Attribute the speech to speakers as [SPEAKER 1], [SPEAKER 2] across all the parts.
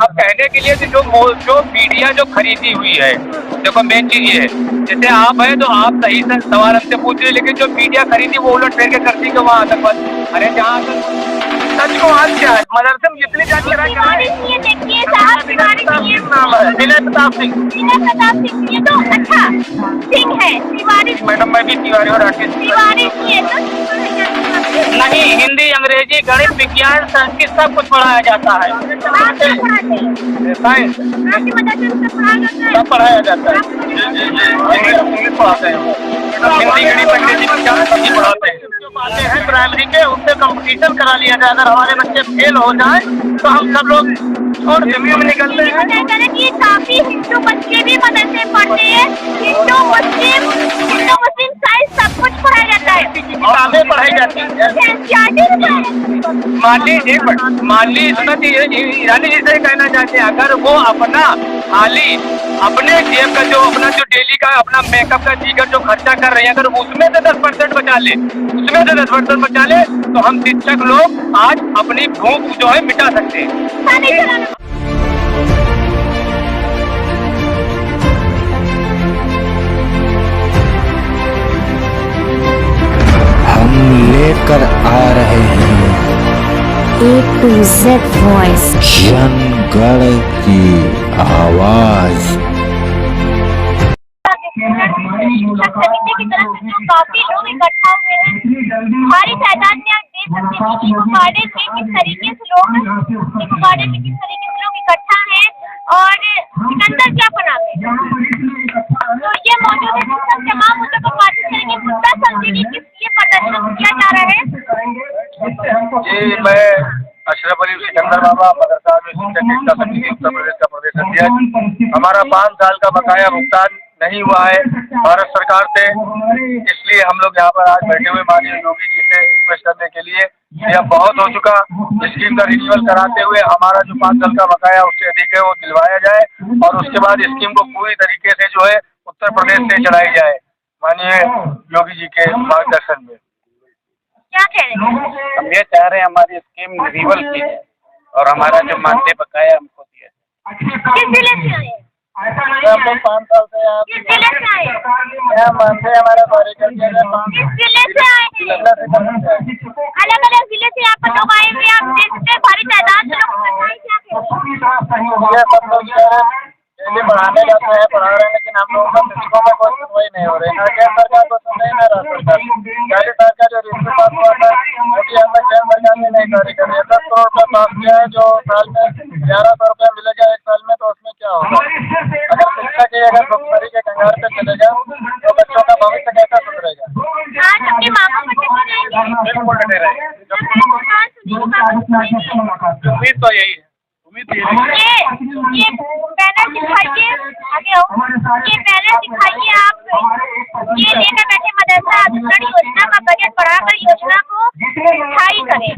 [SPEAKER 1] अब कहने के लिए जो मीडिया जो खरीदी हुई है, देखो मेन चीज ये है, जैसे आप है तो आप सही से सवाल हमसे पूछ रहे, लेकिन जो मीडिया खरीदी वो उलट फेर के करती कि वहाँ आतंकवाद। अरे जहाँ सच को आज क्या है, मदरसे में जितनी जांच कराई
[SPEAKER 2] देखिए साहब, तिवारी नहीं है,
[SPEAKER 1] विनय प्रताप सिंह।
[SPEAKER 2] विनय प्रताप सिंह, ये तो अच्छा सिंह है, तिवारी
[SPEAKER 1] मैडम मैं भी तिवारी और राकेश
[SPEAKER 2] तिवारी नहीं है तो
[SPEAKER 1] नहीं, हिंदी, अंग्रेजी, गणित, विज्ञान, संस्कृत सब कुछ पढ़ाया जाता है। साइंस सब पढ़ाया जाता है। इंग्लिश पढ़ाते हैं, हिंदी, गणित, अंग्रेजी, विज्ञान सभी पढ़ाते हैं। जो बातें हैं प्राइमरी के, उससे कंपटीशन करा लिया जाए। अगर हमारे बच्चे फेल हो जाए तो हम सब लोग छोड़ जमीन में निकलते हैं।
[SPEAKER 2] काफी हिंदू बच्चे भी मदरसे पढ़ते हैं, हिंदू मुस्लिम साइंस सब कुछ पढ़ाया जाता है,
[SPEAKER 1] किताबें पढ़ाई जाती है। माली स्मृति ईरानी जी से कहना चाहते हैं, अगर वो अपना खाली अपने जेब का जो अपना जो डेली का अपना मेकअप का दीगर जो खर्चा कर रहे हैं, अगर उसमें से 10% बचा ले, तो हम शिक्षक लोग आज अपनी भूख जो है मिटा सकते हैं।
[SPEAKER 3] लेकर आ रहे हैं
[SPEAKER 4] A to Z वॉइस,
[SPEAKER 3] जनगण की आवाज।
[SPEAKER 2] शिक्षक समिति की तरफ से जो काफी लोग इकट्ठा हुए हैं, भारी तादाद में आप देख सकते हैं कि गार्डन में किस तरीके से लोग इकट्ठा हैं और सिकंदर क्या बनाते हैं। तो ये मौजूद है, सब तमाम मुद्दों पर बात करेंगे। मुद्दा समझेंगे किस लिए प्रदर्शन किया जा रहा है।
[SPEAKER 1] जी, मैं अशरफ अली सिकंदर बाबा, मदरसा में शिक्षक एकता समिति उत्तर प्रदेश का प्रदेश अध्यक्ष। हमारा 5 साल का बकाया भुगतान नहीं हुआ है भारत सरकार से, इसलिए हम लोग यहाँ पर आज बैठे हुए माननीय योगी जी से रिक्वेस्ट करने के लिए। यह बहुत हो चुका, स्कीम का रिन्यूअल कराते हुए हमारा जो 5 साल का बकाया उससे अधिक है वो दिलवाया जाए, और उसके बाद स्कीम को पूरी तरीके से जो है उत्तर प्रदेश से चलाई जाए माननीय योगी जी के मार्गदर्शन में।
[SPEAKER 2] क्या कह रहे हैं?
[SPEAKER 1] हम ये चाह रहे हैं हमारी स्कीम रिन्यूअल की जाए और हमारा जो मानदेय बकाया हमको दिया जाए।
[SPEAKER 2] किस जिले से आए?
[SPEAKER 1] हम लोग 5 साल से यहाँ
[SPEAKER 2] किस जिले से आए?
[SPEAKER 1] मानदेय हमारा सारे कर दिया जाए।
[SPEAKER 2] किस जिले से आए हैं? अलग अलग जिले से यहाँ पर लोग आए हुए, आप देख सकते हैं भारी तादाद में लोग इकट्ठा हैं।
[SPEAKER 1] ये सब लोग डेली पढ़ाने जाते हैं, पढ़ा रहे हैं, लेकिन हम लोगों का शिक्षकों में कोई सुनवाई नहीं हो रही। ना केंद्र सरकार को सुन रही, ना राज्य सरकार। पहली सरकार जो रिश्वत पास हुआ था मोदी हमें केंद्र सरकार ने नहीं जारी कर दिया। 10 करोड़ रुपये पास किया है, जो साल में 1100 रुपये मिलेगा 1 साल में, तो उसमें क्या होगा। अगर शिक्षक ही अगर भुखमरी के कंगार पे चलेगा तो बच्चों का भविष्य कैसा सुधरेगा।
[SPEAKER 2] आज अपनी मांगों पर डटे रहेंगे।
[SPEAKER 1] बिल्कुल डटे रहेंगे। उम्मीद तो यही है,
[SPEAKER 2] ये बैनर दिखाइए, आगे आओ। ये बैनर दिखाइए आप, ये लेकर बैठे मदरसा अधिकरण योजना का बजट बढ़ाकर योजना को स्थायी करें।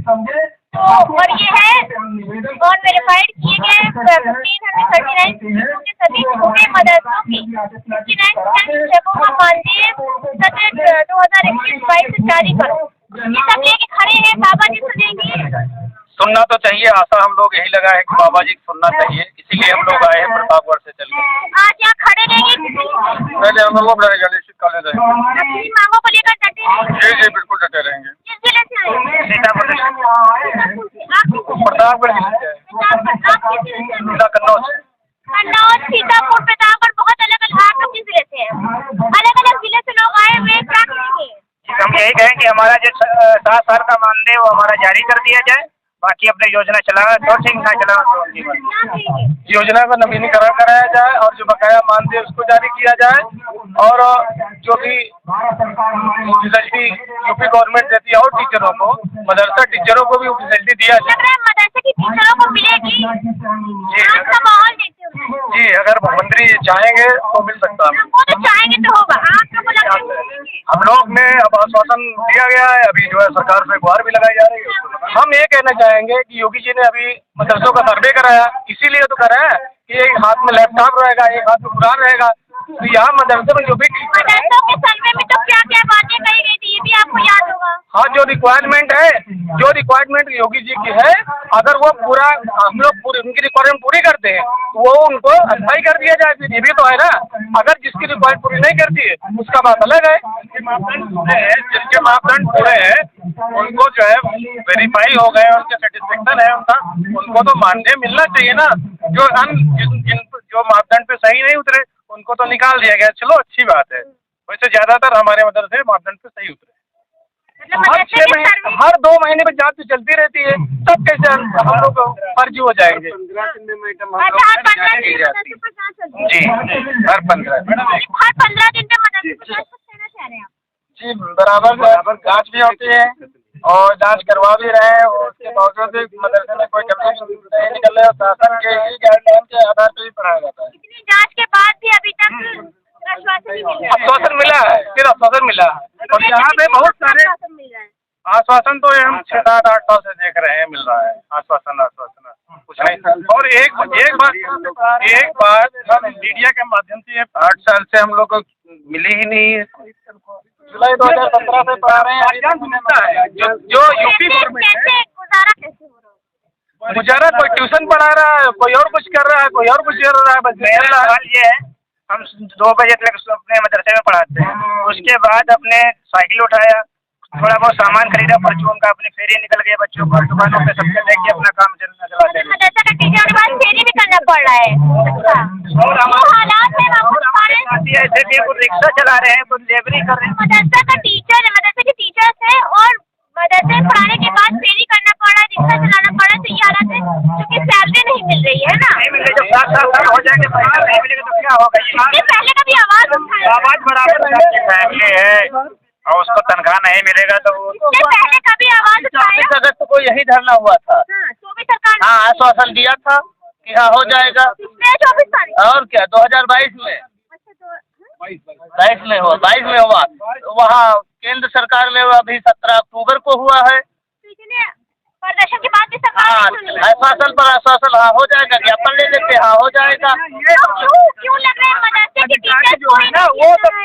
[SPEAKER 2] तो और ये है नॉन वेरीफाइड किए गए 1539 के सभी छोटे मदरसों की 59% शिक्षकों का मानदेय बजट 2021-22 से जारी करो। ये सब लेके खड़े हैं, बाबा जी सुनेंगे।
[SPEAKER 1] सुनना तो चाहिए, आशा हम लोग यही लगा है कि बाबा जी को सुनना चाहिए, इसीलिए हम लोग आए हैं प्रतापगढ़ से चल के।
[SPEAKER 2] आज यहाँ खड़े रहेंगे,
[SPEAKER 1] पहले हम लोग निश्चित कर लेते हैं।
[SPEAKER 2] अपनी मांगों को लेकर डटे रहेंगे।
[SPEAKER 1] जी बिल्कुल डटे रहेंगे।
[SPEAKER 2] किस जिले से आए?
[SPEAKER 1] सीतापुर से।
[SPEAKER 2] प्रतापगढ़
[SPEAKER 1] जिले से।
[SPEAKER 2] जिला
[SPEAKER 1] कन्नौज से।
[SPEAKER 2] कन्नौज, सीतापुर, प्रतापगढ़, बहुत अलग अलग। आप किस जिले से हैं? अलग अलग जिले से लोग आए हुए, क्या करेंगे?
[SPEAKER 1] हम यही कहें कि हमारा जो 7 साल का मानदेय वो हमारा जारी कर दिया जाए, बाकी अपने योजना चलाना योजना को नवीनीकरण कराया जाए, और जो बकाया मानदेय उसको जारी किया जाए, और जो भी फैसिलिटी यूपी गवर्नमेंट देती है और टीचरों को, मदरसा टीचरों को भी फैसिलिटी दिया जाए।
[SPEAKER 2] मदरसा की टीचरों को मिलेगी माहौल
[SPEAKER 1] जी, अगर मंत्री चाहेंगे तो मिल सकता है।
[SPEAKER 2] वो तो चाहेंगे तो होगा।
[SPEAKER 1] हम लोग ने अब आश्वासन दिया गया है, अभी जो है सरकार से गुहार भी लगाई जा रही है। हम ये कहना चाहेंगे कि योगी जी ने अभी मदरसों का सर्वे कराया, इसीलिए तो कराया कि एक हाथ में लैपटॉप रहेगा, एक हाथ में कुरान रहेगा, तो यहाँ मदरसे में जो भी
[SPEAKER 2] मदरसों के सर्वे में तो क्या क्या बातें कही गई थी, ये भी आपको याद होगा।
[SPEAKER 1] हाँ, जो रिक्वायरमेंट योगी जी की है, अगर वो पूरा हम लोग उनकी रिक्वायरमेंट पूरी करते हैं तो वो उनको अस्थायी कर दिया जाए। फिर ये भी तो है ना, अगर जिसकी रिक्वायरमेंट पूरी नहीं करती है उसका बात अलग है। जिनके मापदंड पूरे हैं उनको जो है वेरीफाई हो गए, उनके सेटिस्फेक्शन है उनका, उनको तो मानदेय मिलना चाहिए ना। जो मापदंड पे सही नहीं उतरे उनको तो निकाल दिया गया, चलो अच्छी बात है। वैसे ज्यादातर हमारे मदरसे मापदंड पे सही उतरे। हर 2 महीने में जांच तो चलती रहती है, तब कैसे हम लोग फर्जी हो जाएंगे? जी, हर 15 दिन पे जी बराबर जांच भी होती है और जांच करवा भी रहे हैं, और उसके बावजूद भी मदरसे में कोई कमी नहीं निकल रही है। शासन के ही गाइडलाइन के आधार पर ही पढ़ाया जाता है।
[SPEAKER 2] इतनी जांच के बाद भी अभी तक आश्वासन नहीं मिल रहा है।
[SPEAKER 1] आश्वासन मिला है, फिर आश्वासन मिला है, और यहाँ पे बहुत सारे आश्वासन तो हम 6-7-8 साल से देख रहे हैं, मिल रहा है आश्वासन कुछ नहीं। और एक बात हम मीडिया के माध्यम से 8 साल से हम लोग को मिली ही नहीं है। जुलाई 2017 से पढ़ा रहे हैं, मिलता है जो यूपी गवर्नमेंट है। गुजारा कोई ट्यूशन पढ़ा रहा है, कोई और कुछ कर रहा है, कोई और कुछ कर रहा है। बस मेरा सवाल ये है, हम 2 बजे तक अपने मदरसे में पढ़ाते हैं, उसके बाद अपने साइकिल उठाया, थोड़ा बहुत सामान खरीदा, परचून का, अपनी फेरी निकल गए, बच्चों को दुकानों पे सबसे लेके अपना काम चलाते हैं।
[SPEAKER 2] मदरसा का टीचर के बाद फेरी भी करना पड़ रहा है। और हालात है
[SPEAKER 1] ऐसे भी कुछ रिक्शा चला रहे हैं, कुछ लेबरी कर रहे हैं।
[SPEAKER 2] मदरसा के टीचर्स है और मदरसे में पढ़ाने के बाद फेरी करना पड़ रहा है, रिक्शा चलाना पड़ रहा है। तो ये हालात है क्योंकि सैलरी नहीं मिल रही है ना।
[SPEAKER 1] नहीं मिल रही, जब 7 साल हो जाएंगे नहीं मिलेगा तो क्या होगा?
[SPEAKER 2] इसके पहले कभी आवाज
[SPEAKER 1] बराबर फैमिली है और उसको तनख्वाह नहीं मिलेगा तो
[SPEAKER 2] पहले कभी आवाज उठाया?
[SPEAKER 1] 24 अगस्त को यही धरना हुआ था।
[SPEAKER 2] 24 सरकार
[SPEAKER 1] हाँ, आश्वासन दिया था कि हाँ हो जाएगा।
[SPEAKER 2] 24 तारीख
[SPEAKER 1] और क्या 2022 में 22 में हुआ। वहाँ केंद्र सरकार में अभी 17 अक्टूबर को हुआ है।
[SPEAKER 2] प्रदर्शन के बाद भी सरकार
[SPEAKER 1] आश्वासन पर आश्वासन, हाँ हो जाएगा, ज्ञापन ले लेते, हाँ हो जाएगा।
[SPEAKER 2] क्यों लग रहा है मदरसे के टीचर
[SPEAKER 1] जो है ना वो सब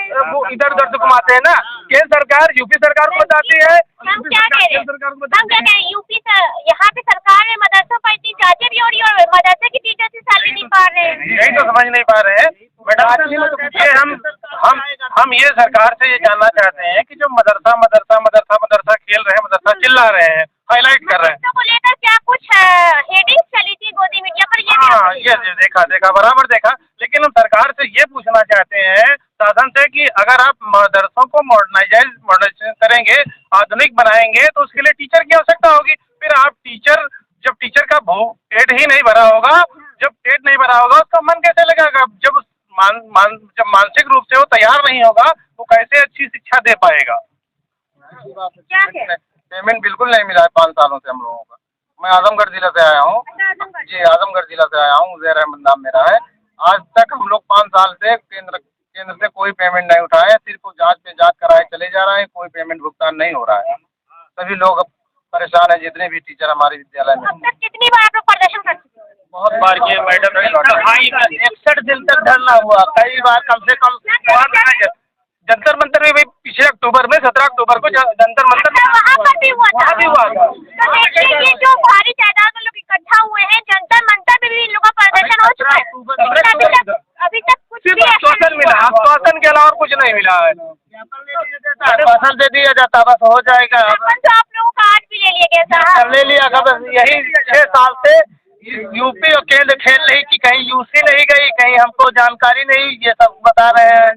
[SPEAKER 1] इधर उधर से घुमाते हैं ना। केंद्र सरकार यूपी सरकार को बताती है।
[SPEAKER 2] हम क्या कह रहे हैं यूपी यहाँ पे सरकार में मदरसों पर इतनी जांचें भी हो रही है और मदरसे की टीचर से सैलरी नहीं पा रहे हैं।
[SPEAKER 1] यही तो समझ नहीं पा रहे हैं मैडम। ये हम ये सरकार से ये जानना चाहते हैं कि जो मदरसा खेल रहे हैं, मदरसा चिल्ला रहे हैं, हाईलाइट कर रहे हैं,
[SPEAKER 2] को लेकर क्या कुछ हेडिंग चली थी गोदी मीडिया पर?
[SPEAKER 1] हाँ ये देखा बराबर देखा। लेकिन हम सरकार से ये पूछना चाहते हैं शासन से कि अगर आप मदरसों को मॉडर्नाइजेशन करेंगे, आधुनिक बनाएंगे, तो उसके लिए टीचर की आवश्यकता होगी। फिर आप जब टीचर का पेट ही नहीं भरा होगा, उसका मन कैसे लगेगा? जब मानसिक रूप से वो तैयार नहीं होगा तो कैसे अच्छी शिक्षा दे पाएगा? पेमेंट बिल्कुल नहीं मिला है 5 सालों से हम लोगों का। मैं आजमगढ़ जिला से आया हूँ जी, आजमगढ़ जिला से आया हूँ। ज़ैर अहमद नाम मेरा है। आज तक हम लोग 5 साल से केंद्र से कोई पेमेंट नहीं उठाए, सिर्फ जांच पे जांच कराए चले जा रहे हैं, कोई पेमेंट भुगतान नहीं हो रहा है। सभी लोग परेशान है, जितने भी टीचर हमारे विद्यालय में।
[SPEAKER 2] कितनी बार आप लोग प्रदर्शन कर चुके हैं?
[SPEAKER 1] बहुत बार किए मैडम, 61 दिन तक धरना हुआ, कई बार कम से कम। जंतर मंतर में पिछले अक्टूबर में 17 अक्टूबर को जंतर मंतर
[SPEAKER 2] वहाँ पर भी हुआ था।
[SPEAKER 1] तो
[SPEAKER 2] देखिए ये जो भारी तादाद में लोग इकट्ठा हुए हैं, जंतर मंतर में भी इन लोगों का प्रदर्शन हो चुका है। अभी तक कुछ भी
[SPEAKER 1] आश्वासन मिला, आश्वासन के अलावा कुछ नहीं मिला है। आश्वासन दे दिया जाता बस हो जाएगा।
[SPEAKER 2] तो आप लोगों का आज भी ले लिया गया था?
[SPEAKER 1] ले लिया था बस। यही 6 साल से यूपी और केंद्र खेल रही कि कहीं यूसी नहीं गई, कहीं हमको जानकारी नहीं, ये सब बता रहे हैं।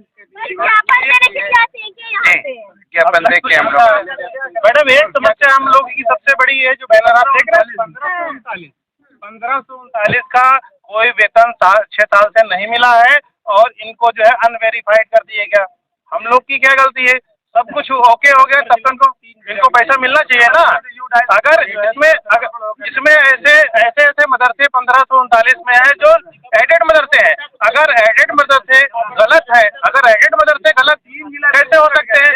[SPEAKER 1] ज्ञापन देख के हम लोग मैडम, एक समस्या हम लोग की सबसे बड़ी है, जो बैनर आप देख रहे हैं 1539 का कोई वेतन 6 साल से नहीं मिला है और इनको जो है अनवेरिफाइड कर दिया गया। हम लोग की क्या गलती है? सब कुछ ओके हो गया, तब तक इनको पैसा मिलना चाहिए ना। अगर इसमें ऐसे मदरसे 1539 में है जो एडेड मदरसे हैं। अगर एडेड मदरसे गलत है, कैसे हो सकते हैं?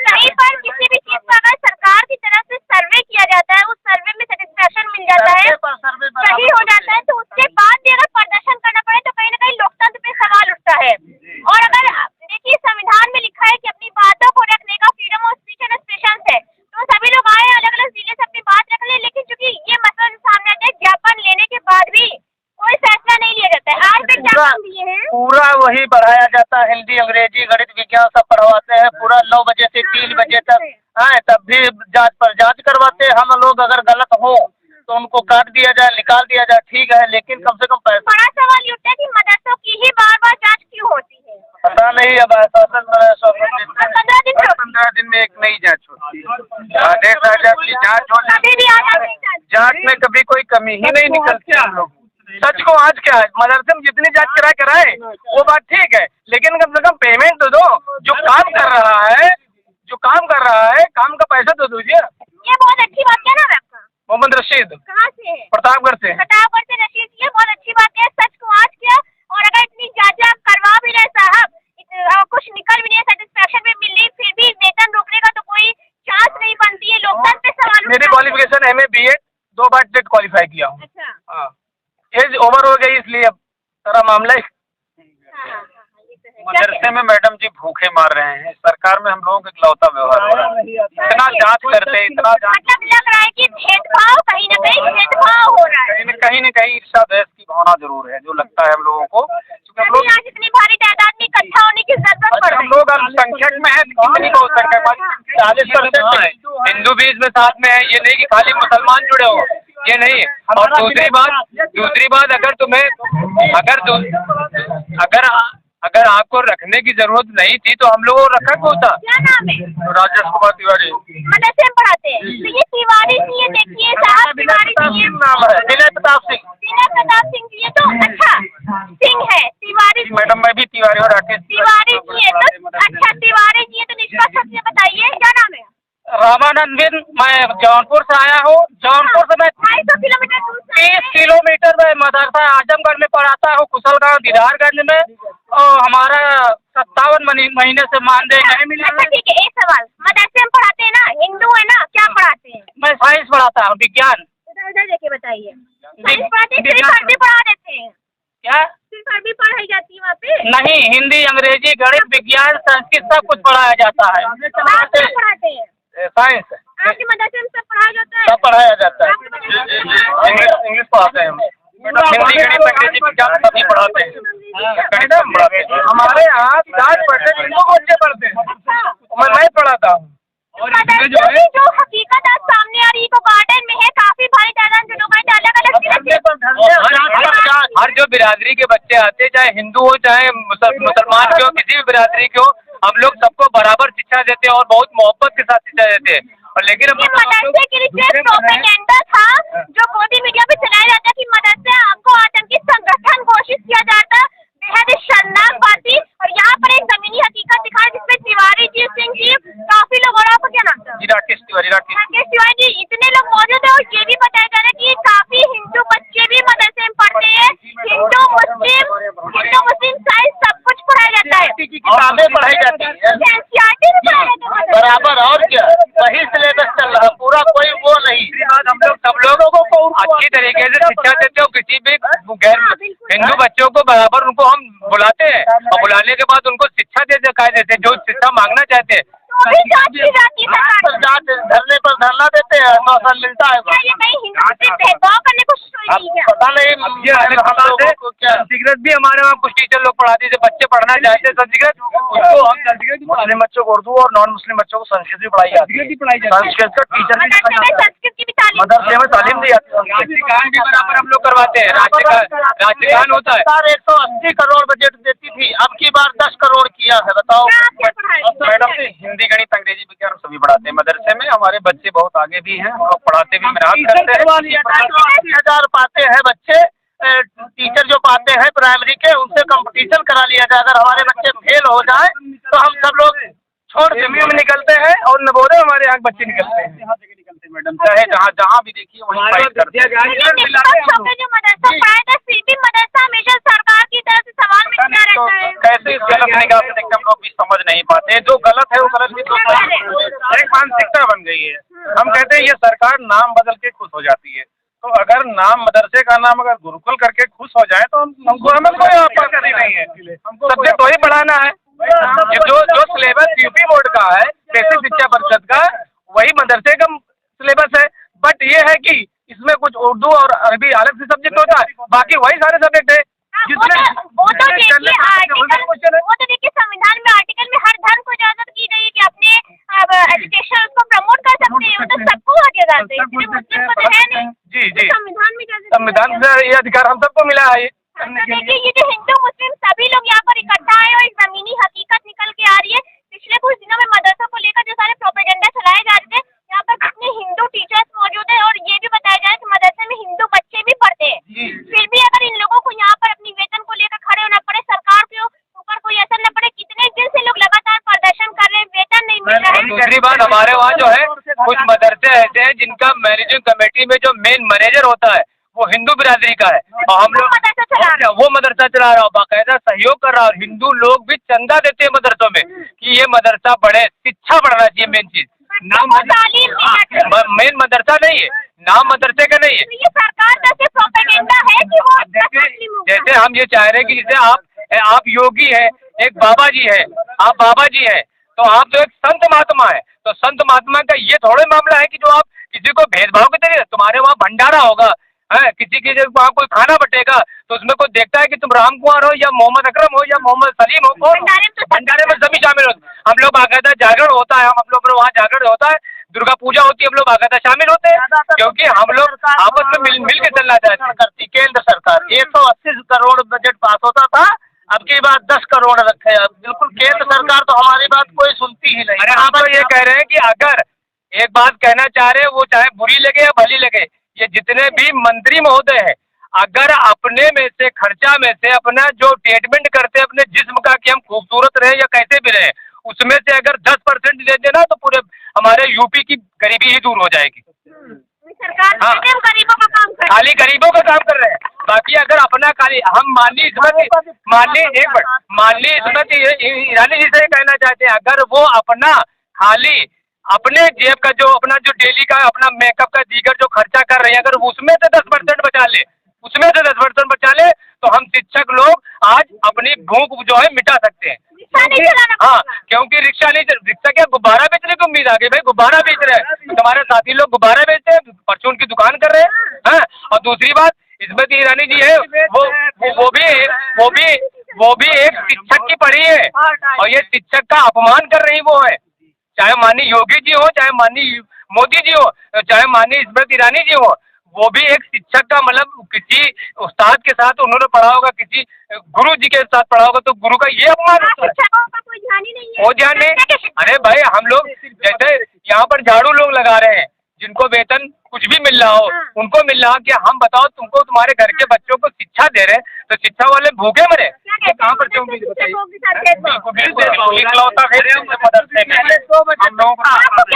[SPEAKER 2] कहीं पर किसी भी चीज का अगर सरकार की तरफ से सर्वे किया जाता है, उस सर्वे में सेटिस्फेक्शन मिल जाता है, सही हो जाता है, तो उसके बाद भी अगर प्रदर्शन करना पड़े तो कहीं ना कहीं लोकतंत्र पे सवाल उठता है। और अगर देखिए संविधान में लिखा है कि अपनी बातों को रखने का, फ्रीडम ऑफ पे क्या काम दिए हैं?
[SPEAKER 1] पूरा वही पढ़ाया जाता है, हिंदी, अंग्रेजी, गणित, विज्ञान सब पढ़वाते हैं पूरा 9 बजे से 3 बजे तक। हाँ, तब भी जांच पर जांच करवाते हैं हम लोग। अगर गलत हो तो उनको काट दिया जाए, निकाल दिया जाए, ठीक है, लेकिन कम से कम पैसा।
[SPEAKER 2] बड़ा सवाल ये उठता है कि मदरसों की ही बार बार जांच क्यों होती है?
[SPEAKER 1] पता नहीं, अब शासन
[SPEAKER 2] 15
[SPEAKER 1] दिन में एक नई जांच होती है। आदेश आ जाती है, जांच हो
[SPEAKER 2] कभी भी आ जाती है
[SPEAKER 1] जांच में कभी कोई कमी ही नहीं निकलती हम लोग। सच को आज क्या है, मदरसे में जितनी जांच कराए वो बात ठीक है, लेकिन कम से कम पेमेंट तो दो। जो काम कर रहा है काम का पैसा तो दीजिए।
[SPEAKER 2] ये बहुत अच्छी बात है ना आपका?
[SPEAKER 1] मोहम्मद रशीद,
[SPEAKER 2] कहाँ से है?
[SPEAKER 1] प्रतापगढ़ से।
[SPEAKER 2] प्रतापगढ़ से रशीद, ये बहुत अच्छी बात है। सच को आज क्या, और अगर इतनी जांच आप करवा भी रहे साहब, कुछ निकल भी नहीं, सेटिस्फेक्शन भी मिल रही, फिर भी वेतन रोकने का तो कोई चांस नहीं बनती है। लोकतंत्र पे सवाल।
[SPEAKER 1] मेरी क्वालिफिकेशन MA BEd 2 बार टेट क्वालिफाई किया हूँ।
[SPEAKER 2] अच्छा।
[SPEAKER 1] हाँ, एज ओवर हो गई इसलिए अब सारा मामला ही।
[SPEAKER 2] हाँ, ये तो है।
[SPEAKER 1] मदरसे में मैडम जी भूखे मार रहे हैं, सरकार में हम लोगों का इकलौता व्यवहार हो रहा है। इतना जांच करते, इतना जांच,
[SPEAKER 2] मतलब लग रहा है कि भेदभाव, कहीं न कहीं भेदभाव हो रहा है।
[SPEAKER 1] कहीं न कहीं ईर्ष्या द्वेष की भावना जरूर है, जो लगता है हम लोगों को, क्योंकि हम लोग
[SPEAKER 2] आज इतनी भारी तादाद में इकट्ठा होने की जरूरत पड़
[SPEAKER 1] हम
[SPEAKER 2] रही
[SPEAKER 1] लोग अल्पसंख्यक में है, कितनी बहुसंख्यक 40% है। हिंदू भी इसमें साथ में है, ये नहीं कि खाली मुसलमान जुड़े हो, ये नहीं। और दूसरी बात अगर आपको रखने की जरूरत नहीं थी तो हम लोगों को रखा क्यों था?
[SPEAKER 2] क्या नाम है?
[SPEAKER 1] राजेश कुमार तिवारी।
[SPEAKER 2] मदरसे में पढ़ाते हैं तो ये तिवारी जी, ये देखिए साहब, तिवारी जी
[SPEAKER 1] नाम है विनय प्रताप सिंह।
[SPEAKER 2] विनय प्रताप सिंह जी, ये तो अच्छा सिंह है। तिवारी जी,
[SPEAKER 1] मैडम मैं भी तिवारी और राकेश
[SPEAKER 2] तिवारी जी है तो अच्छा, तिवारी जी है तो निष्पक्ष रूप से बताइए क्या नाम है?
[SPEAKER 1] रामानंद, मैं जौनपुर से आया हूँ। जौनपुर से मैं
[SPEAKER 2] 250 किलोमीटर दूर से
[SPEAKER 1] 30 किलोमीटर में मदरसा आजमगढ़ में पढ़ाता हूँ, कुशलगांव दीदारगंज में। और हमारा 57 महीने से मानदेय नहीं मिला।
[SPEAKER 2] अच्छा ठीक है, एक सवाल, मदरसे में पढ़ाते हैं ना, हिंदू है ना, क्या पढ़ाते हैं?
[SPEAKER 1] मैं साइंस पढ़ाता हूँ, विज्ञान।
[SPEAKER 2] इधर देखे बताइए। साइंस पढ़ाते हैं, सिर्फ अरबी पढ़ा देते हैं?
[SPEAKER 1] क्या?
[SPEAKER 2] सिर्फ अरबी पढ़ाई जाती है वहाँ पे?
[SPEAKER 1] नहीं, हिंदी, अंग्रेजी, गणित, विज्ञान, संस्कृत सब कुछ पढ़ाया जाता है।
[SPEAKER 2] आप क्या पढ़ाते हैं?
[SPEAKER 1] साइंस
[SPEAKER 2] आपके मदरसे में सब पढ़ाया जाता है?
[SPEAKER 1] सब पढ़ाया जाता है।
[SPEAKER 2] आपके मदरसे में
[SPEAKER 1] इंग्लिश पढ़ाते हैं हम। हिंदी, गणित, अंग्रेजी, विज्ञान सभी पढ़ाते हैं। गणित हम पढ़ाते हैं। हमारे यहाँ 10 परसेंट हिंदू को बच्चे पढ़ते हैं, मैं पढ़ाता हूँ।
[SPEAKER 2] मदरसे की जो हकीकत आज सामने आ रही है, वो गार्डन में है, काफी भारी तादाद में लोग आए, अलग अलग
[SPEAKER 1] हर जो बिरादरी के बच्चे आते, चाहे हिंदू हो चाहे मुसलमान के हो, किसी भी बिरादरी के हो, हम लोग सबको बराबर शिक्षा देते हैं और बहुत मोहब्बत के साथ शिक्षा देते हैं। और लेकिन
[SPEAKER 2] मदरसे के लिए प्रोपेगेंडा था जो मोदी मीडिया में चलाया जाता कि मदरसे आपको आतंकी संगठन घोषित किया जाता, बेहद शर्मनाक बात थी। और यहाँ पर एक जमीनी हकीकत दिखाई जिसमें तिवारी जी, सिंह जी, काफी लोग, और आपको क्या नाम था?
[SPEAKER 1] राकेश तिवारी।
[SPEAKER 2] राकेश तिवारी जी, इतने लोग मौजूद है और ये भी बताया जा रहा है कि काफी हिंदू बच्चे भी मदरसे में पढ़ते हैं। हिंदू मुस्लिम साइंस सब कुछ पढ़ाया जाता है,
[SPEAKER 1] किताबें पढ़ाई जाती है
[SPEAKER 2] NCERT भी पढ़ाया जाता है
[SPEAKER 1] बराबर। और क्या, वही सिलेबस चल रहा है पूरा, कोई वो नहीं। हम लोग सब लोगों को अच्छी तरीके से शिक्षा देते हो। किसी भी गैर हिंदू बच्चों को बराबर उनको हम बुलाते हैं और बुलाने के बाद उनको शिक्षा देते, कायदे से जो शिक्षा मांगना चाहते हैं। धरने पर धरना देते हैं, 9 साल मिलता है।
[SPEAKER 2] क्या ये कहीं हिंदू से भेदभाव करने को
[SPEAKER 1] पता नहीं, संस्कृत भी हमारे वहाँ कुछ टीचर लोग पढ़ाते थे, बच्चे पढ़ना चाहते हैं संस्कृत, उसको हम संस्कृत मुस्लिम बच्चों को उर्दू और नॉन मुस्लिम बच्चों को संस्कृत भी पढ़ाई जाती है। संस्कृत का टीचर भी
[SPEAKER 2] संस्कृत की भी तालीम,
[SPEAKER 1] मदरसे में तालीम दी जाती है। राज्यगान भी बराबर हम लोग करवाते हैं। राज्यगान होता है। 180 करोड़ बजट देती थी, अब की बार 10 करोड़ किया है। बताओ मैडम, हिंदी, गणित, अंग्रेजी, विज्ञान सभी पढ़ाते हैं मदरसे में। हमारे बच्चे बहुत आगे भी हैं, हम लोग पढ़ाते भी, मेहनत करते हैं। 80,000 पाते हैं बच्चे, टीचर जो पाते हैं प्राइमरी के, उनसे कंपटीशन करा लिया जाए। अगर हमारे बच्चे फेल हो जाए तो हम सब लोग छोड़ जमीन में निकलते हैं और नवोदय हमारे यहाँ बच्चे निकलते हैं। मैडम चाहे जहाँ भी देखिए वहीं फाइट करते हैं।
[SPEAKER 2] जो मदरसा पढ़ाया था, फिर भी मदरसा हमेशा सरकार की तरफ से सवाल में क्या रहता है?
[SPEAKER 1] कैसे इस गलत निगाह से देखते हम लोग भी समझ नहीं पाते। जो गलत है वो गलत भी तो एक मानसिकता बन गई है। हम कहते हैं ये सरकार नाम बदल के खुश हो जाती है, तो अगर नाम मदरसे का नाम अगर गुरुकुल करके खुश हो जाए तो हमें कोई आपत्ति नहीं है। सब्जेक्ट वही पढ़ाना है जो सिलेबस यूपी बोर्ड का है, बेसिक शिक्षा परिषद का, वही मदरसे का सिलेबस है। बट ये है कि इसमें कुछ उर्दू और अरबी अलग से सब्जेक्ट होता है, बाकी वही सारे सब्जेक्ट है।
[SPEAKER 2] वो तो देखिए आर्टिकल, वो तो देखिए संविधान में आर्टिकल में हर धर्म को इजाजत की गई है कि अपने एजुकेशन उसको प्रमोट कर सकते हैं, वो तो सबको अधिकार है, इसलिए मुस्लिम को तो है नहीं।
[SPEAKER 1] जी
[SPEAKER 2] संविधान में
[SPEAKER 1] संविधान से ये अधिकार हम सबको मिला है।
[SPEAKER 2] तो देखिए ये जो हिंदू मुस्लिम सभी लोग यहाँ पर इकट्ठा आए और एक जमीनी हकीकत निकल के आ रही है। पिछले कुछ दिनों में मदरसों को लेकर जो सारे प्रोपेगेंडा चलाए जा रहे थे, यहाँ पर कितने हिंदू टीचर्स मौजूद है और ये भी बताया जा रहा है कि मदरसे में हिंदू बच्चे भी पढ़ते हैं। फिर भी अगर इन लोगों को यहाँ पर अपनी वेतन को लेकर खड़े होना पड़े, सरकार के ऊपर कोई असर न पड़े, कितने दिन से लोग लगातार प्रदर्शन कर रहे हैं, वेतन नहीं मिल रहा है।
[SPEAKER 1] दूसरी बात, हमारे वहाँ जो है कुछ मदरसे ऐसे हैं जिनका मैनेजिंग कमेटी में जो मेन मैनेजर होता है वो हिंदू बिरादरी का है, और हम लोग वो मदरसा चला रहा, बाकायदा सहयोग कर रहा, और हिंदू लोग भी चंदा देते हैं मदरसों में कि ये मदरसा बढ़े, शिक्षा बढ़ना चाहिए। मेन चीज नाम मेन मदरसा नहीं है, नाम मदरसे का नहीं है।
[SPEAKER 2] ये सरकार का सिर्फ प्रोपेगेंडा है कि वो
[SPEAKER 1] जैसे हम ये चाह रहे हैं कि जैसे आप योगी हैं, एक बाबा जी है, आप बाबा जी हैं, तो आप जो एक संत महात्मा है, तो संत महात्मा का ये थोड़े मामला है कि जो आप किसी को भेदभाव के तरीके, तुम्हारे वहाँ भंडारा होगा है, किसी की जब वहाँ कोई खाना बटेगा तो उसमें कोई देखता है कि तुम राम कुमार हो या मोहम्मद अकरम हो या मोहम्मद सलीम हो, कौन भंडारे में सभी शामिल होते। हम लोग बाकायदा जागरण होता है, हम लोग वहाँ जागरण होता है, दुर्गा पूजा होती है, हम लोग बाकायदा शामिल होते हैं, क्योंकि हम लोग आपस में मिल के चलना चाहते हैं।
[SPEAKER 5] केंद्र सरकार 180 करोड़ बजट पास होता था, अब की बात 10 करोड़ रखे। अब बिल्कुल केंद्र सरकार तो हमारी बात कोई सुनती ही नहीं।
[SPEAKER 1] अरे हम तो ये कह रहे हैं कि अगर एक बात कहना चाह रहे हैं, वो चाहे बुरी लगे या भली लगे, ये जितने भी मंत्री महोदय हैं, अगर अपने में से खर्चा में से अपना जो ट्रीटमेंट करते हैं अपने जिस्म का कि हम खूबसूरत रहे या कैसे भी रहे, उसमें से अगर 10% दे देना तो पूरे हमारे यूपी की गरीबी ही दूर हो जाएगी।
[SPEAKER 2] सरकार गरीबों का काम कर,
[SPEAKER 1] खाली गरीबों का काम कर रहे हैं। बाकी अगर अपना खाली हम माननीय स्मृति ईरानी जी से कहना चाहते हैं, अगर वो अपना खाली अपने जेब का जो अपना जो डेली का अपना मेकअप का दीगर जो खर्चा कर रहे हैं, अगर उसमें से 10% बचा ले, उसमें से 10% बचा ले, तो हम शिक्षक लोग आज अपनी भूख जो है मिटा सकते हैं। हाँ, क्योंकि रिक्शा क्या गुब्बारा बेचने की उम्मीद आ गई भाई, गुब्बारा बेच रहे हैं, तुम्हारे साथी लोग गुब्बारा बेचते हैं, परचून की दुकान कर रहे हैं। हाँ, और दूसरी बात स्मृति ईरानी जी है, वो भी एक शिक्षक की पढ़ी है, और ये शिक्षक का अपमान कर रही वो है, चाहे माननीय योगी जी हो, चाहे माननीय मोदी जी हो, चाहे माननीय स्मृति ईरानी जी हो, वो भी एक शिक्षक का मतलब किसी उस्ताद के साथ उन्होंने पढ़ा होगा, किसी गुरु जी के साथ पढ़ा होगा, तो गुरु का ये अपमान होता है।
[SPEAKER 2] शिक्षकों का कोई ध्यान ही नहीं है।
[SPEAKER 1] वो ध्यान नहीं। अरे भाई हम लोग जैसे यहाँ पर झाड़ू लोग लगा रहे हैं, जिनको वेतन कुछ भी मिल रहा हो, उनको मिल रहा कि हम बताओ तुमको तुम्हारे घर के बच्चों को शिक्षा दे रहे हैं, तो शिक्षा वाले भूखे मरे, तो कहाँ पर से उम्मीद बताइए।
[SPEAKER 2] क्या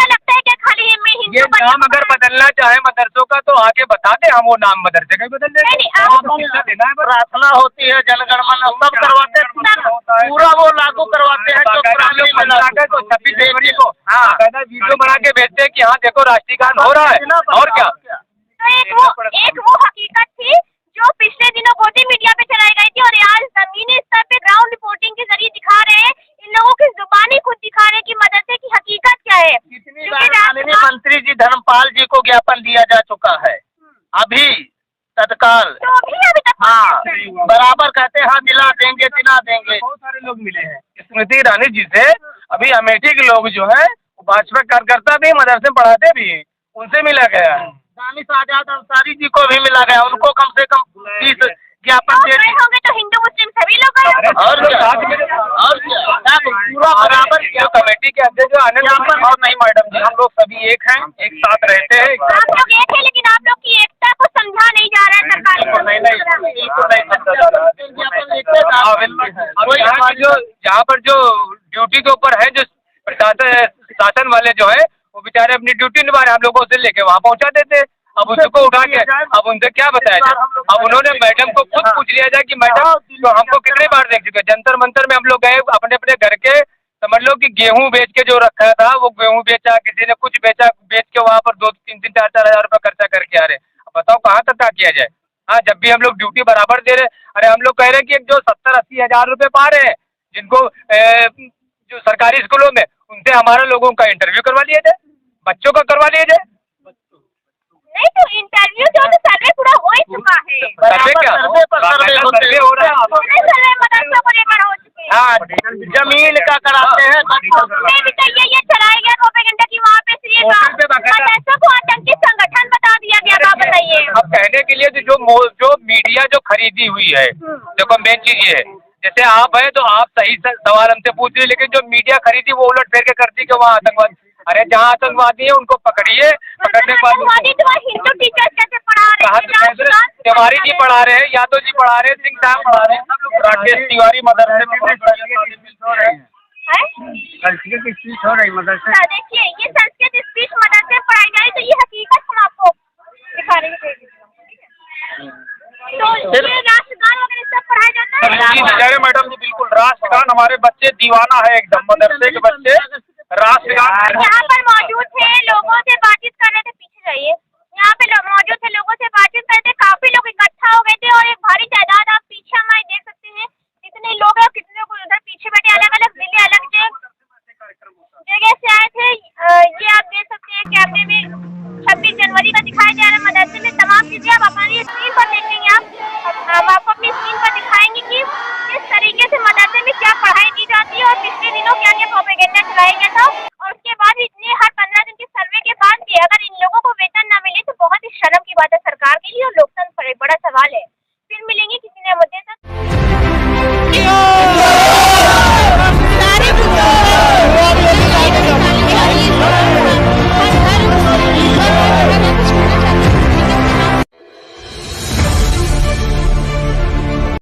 [SPEAKER 2] लगता है कि खाली
[SPEAKER 1] ये नाम अगर बदलना चाहे मदरसों का तो आगे बता दे, हम वो नाम मदरसे का बदल देंगे।
[SPEAKER 5] प्रार्थना होती है, जनगणमन सब करवाते हैं, पूरा वो लागू करवाते हैं।
[SPEAKER 1] तो 26 जनवरी को वीडियो बना के भेजते हैं कि हाँ देखो राष्ट्रीय गान हो रहा है, और क्या।
[SPEAKER 2] तो एक वो हकीकत थी जो पिछले दिनों मोदी मीडिया पे चलाई गई थी, और आज जमीनी स्तर पे ग्राउंड रिपोर्टिंग के जरिए दिखा रहे हैं, इन लोगों की जुबानी खुद दिखा रहे हैं कि मदरसे की हकीकत क्या है।
[SPEAKER 5] माननीय मंत्री जी धर्मपाल जी को ज्ञापन दिया जा चुका है अभी तत्काल,
[SPEAKER 2] तो अभी तक
[SPEAKER 5] हाँ बराबर कहते हैं, हाँ दिला देंगे दिला देंगे।
[SPEAKER 1] बहुत सारे लोग मिले हैं स्मृति ईरानी जी से, अभी अमेठी के लोग जो है भाजपा कार्यकर्ता भी मदरसे पढ़ाते भी, उनसे मिला गया है।
[SPEAKER 5] दानिश आजाद अंसारी जी को भी मिला गया, उनको कम से कम 30 ज्ञापन दे दिए
[SPEAKER 2] होंगे, तो हिंदू मुस्लिम सभी लोग गए।
[SPEAKER 5] और क्या पूरा बराबर
[SPEAKER 1] जो कमेटी के अध्यक्ष आनंद और नहीं मैडम जी, हम लोग सभी एक हैं, एक साथ रहते हैं।
[SPEAKER 2] आप लोग एक है, लेकिन आप लोग की एकता को समझा नहीं जा रहा है सरकार को।
[SPEAKER 1] यहाँ पर जो ड्यूटी के ऊपर है, जो शासन वाले जो है वो बेचारे अपनी ड्यूटी निभा रहे हैं, हम लोग उसे लेके वहाँ पहुँचा देते हैं। अब उसको उठा के अब उनसे क्या बताया जाए। अब उन्होंने मैडम को खुद पूछ लिया जाए कि मैडम तो हमको कितनी बार देख चुके, जंतर मंतर में हम लोग गए अपने अपने घर के, समझ लो कि गेहूं बेच के जो रखा था वो गेहूं बेचा, किसी ने कुछ बेचा, बेच के वहाँ पर 2-3 4 हज़ार रुपये खर्चा करके आ रहे। अब बताओ कहाँ तक क्या किया जाए। हाँ, जब भी हम लोग ड्यूटी बराबर दे रहे, अरे हम लोग कह रहे हैं कि जो 70-80 हज़ार रुपये पा रहे हैं, जिनको जो सरकारी स्कूलों में, उनसे हमारे लोगों का इंटरव्यू करवा लिया जाए, बच्चों का करवा लिया जाए।
[SPEAKER 2] नहीं तो इंटरव्यू जो तो सर्वे पूरा हो ही चुका है।
[SPEAKER 1] सर्वे क्या सर्वे हो रहा है।
[SPEAKER 5] हाँ, जमीन का कराते हैं।
[SPEAKER 2] नहीं भी तो ये चलाया गया प्रोपेगेंडा की वहाँ पे सिर्फ मदरसों को आतंकी संगठन बता दिया गया। आप बताइए।
[SPEAKER 1] अब कहने के लिए जो मीडिया जो खरीदी हुई है, देखो मेन चीज ये है, जैसे आप है तो आप सही सवाल हमसे पूछ रहे, लेकिन जो मीडिया खरीदी वो उलट फेर के करती कि वहाँ आतंकवादी। अरे जहाँ आतंकवादी है उनको पकड़िए, पकड़ने के बाद
[SPEAKER 2] तो हिंदू टीचर्स कैसे पढ़ा रहे हैं?
[SPEAKER 1] तिवारी जी पढ़ा रहे हैं, यादव जी पढ़ा रहे हैं, सिंह साहब पढ़ा रहे हैं, सब लोग राकेश तिवारी मदरसे में हो रहे हैं। संस्कृत स्पीच हो रही मदरसे।
[SPEAKER 2] देखिए ये संस्कृत स्पीच मदरसे में पढ़ाई जा रही, तो ये हकीकत हम आपको दिखा रहे हैं। तो ये राष्ट्रगान वगैरह सब पढ़ाया जाता है।
[SPEAKER 1] मैडम जी बिल्कुल, राष्ट्रगान हमारे बच्चे दीवाना है एकदम, मदरसे के बच्चे राष्ट्रगान।
[SPEAKER 2] यहाँ पर मौजूद थे, लोगों से बातचीत कर रहे थे, पीछे जाइए। यहाँ पे मौजूद थे, लोगों से बातचीत कर रहे थे, काफी लोग इकट्ठा हो गए थे और एक भारी तादाद आप